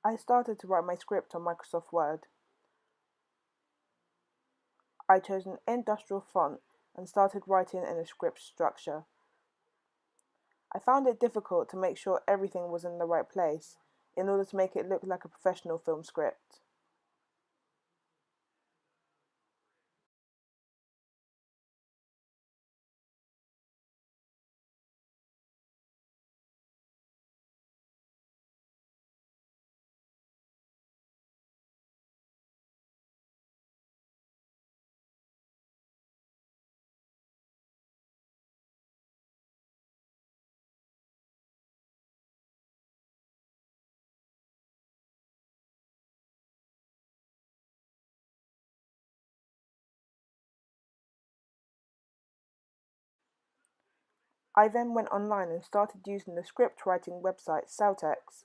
I started to write my script on Microsoft Word. I chose an industrial font and started writing in a script structure. I found it difficult to make sure everything was in the right place in order to make it look like a professional film script. I then went online and started using the script writing website Celtex.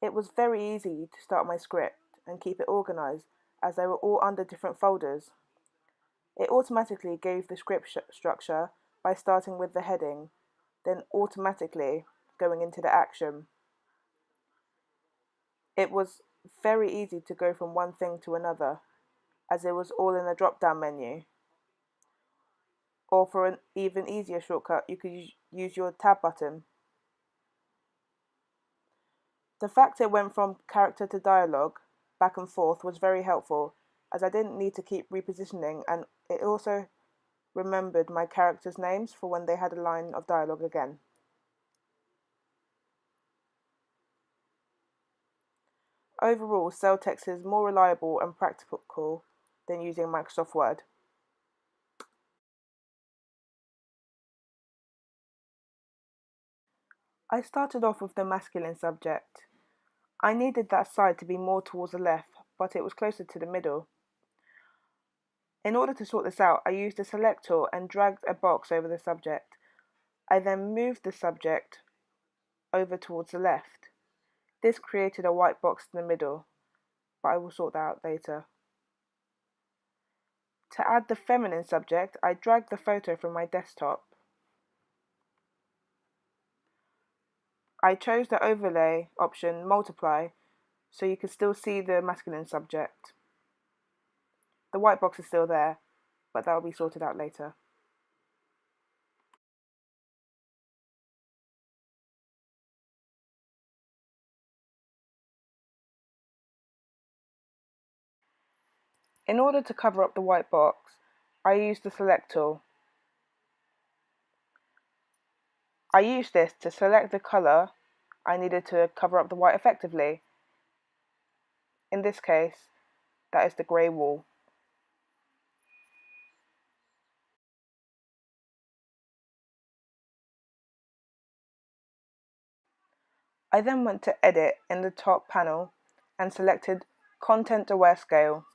It was very easy to start my script and keep it organized as they were all under different folders. It automatically gave the script structure by starting with the heading, then automatically going into the action. It was very easy to go from one thing to another as it was all in a drop down menu. Or for an even easier shortcut, you could use your tab button. The fact it went from character to dialogue, back and forth, was very helpful as I didn't need to keep repositioning, and it also remembered my characters' names for when they had a line of dialogue again. Overall, Celtex is more reliable and practical than using Microsoft Word. I started off with the masculine subject. I needed that side to be more towards the left, but it was closer to the middle. In order to sort this out, I used a select tool and dragged a box over the subject. I then moved the subject over towards the left. This created a white box in the middle, but I will sort that out later. To add the feminine subject, I dragged the photo from my desktop. I chose the overlay option multiply so you can still see the masculine subject. The white box is still there, but that will be sorted out later. In order to cover up the white box, I used the select tool. I used this to select the colour I needed to cover up the white effectively. In this case, that is the grey wall. I then went to Edit in the top panel and selected Content Aware Scale.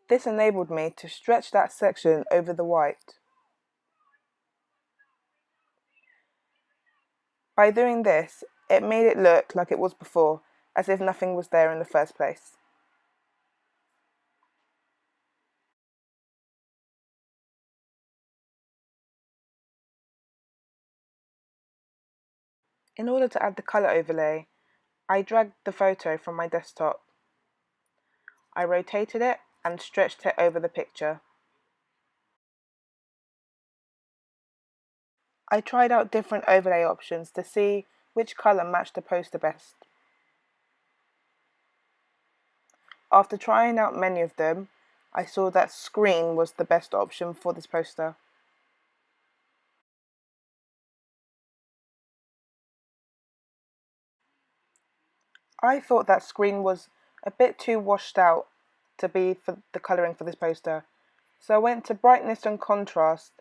This enabled me to stretch that section over the white. By doing this, it made it look like it was before, as if nothing was there in the first place. In order to add the colour overlay, I dragged the photo from my desktop. I rotated it and stretched it over the picture. I tried out different overlay options to see which colour matched the poster best. After trying out many of them, I saw that screen was the best option for this poster. I thought that screen was a bit too washed out to be for the colouring for this poster, so I went to brightness and contrast.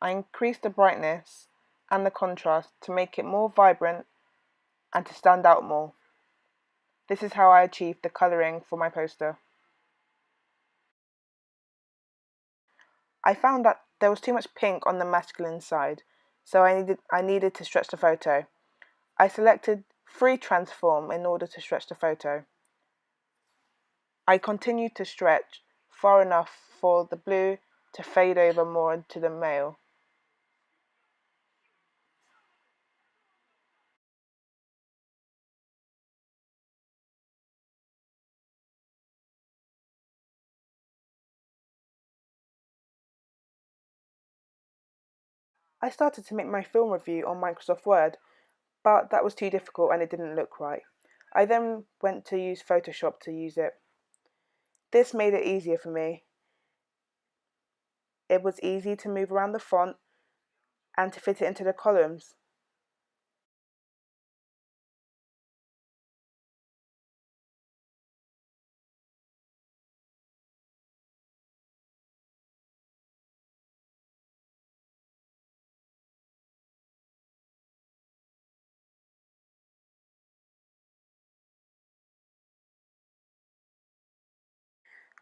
I increased the brightness and the contrast to make it more vibrant and to stand out more. This is how I achieved the colouring for my poster. I found that there was too much pink on the masculine side, so I needed to stretch the photo. I selected free transform in order to stretch the photo. I continued to stretch far enough for the blue to fade over more into the male. I started to make my film review on Microsoft Word, but that was too difficult and it didn't look right. I then went to use Photoshop to use it. This made it easier for me. It was easy to move around the font and to fit it into the columns.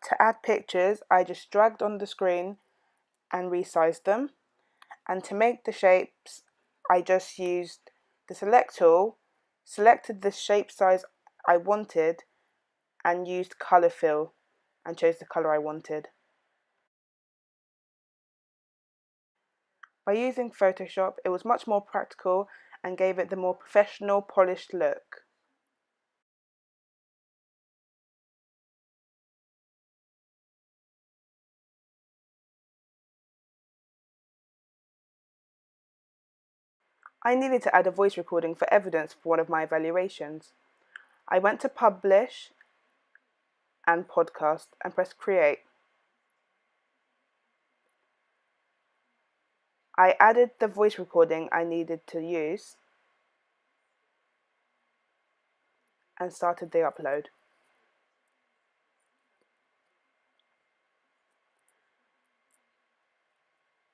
To add pictures, I just dragged on the screen and resized them. And to make the shapes, I just used the select tool, selected the shape size I wanted, and used color fill and chose the color I wanted. By using Photoshop, it was much more practical and gave it the more professional, polished look. I needed to add a voice recording for evidence for one of my evaluations. I went to Publish and Podcast and pressed Create. I added the voice recording I needed to use and started the upload.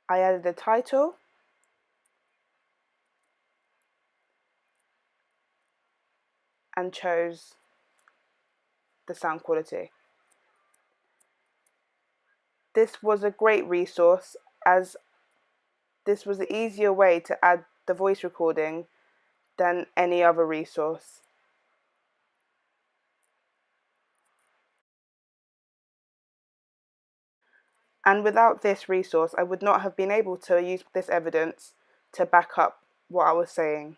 I added a title and chose the sound quality. This was a great resource as this was the easier way to add the voice recording than any other resource. And without this resource, I would not have been able to use this evidence to back up what I was saying.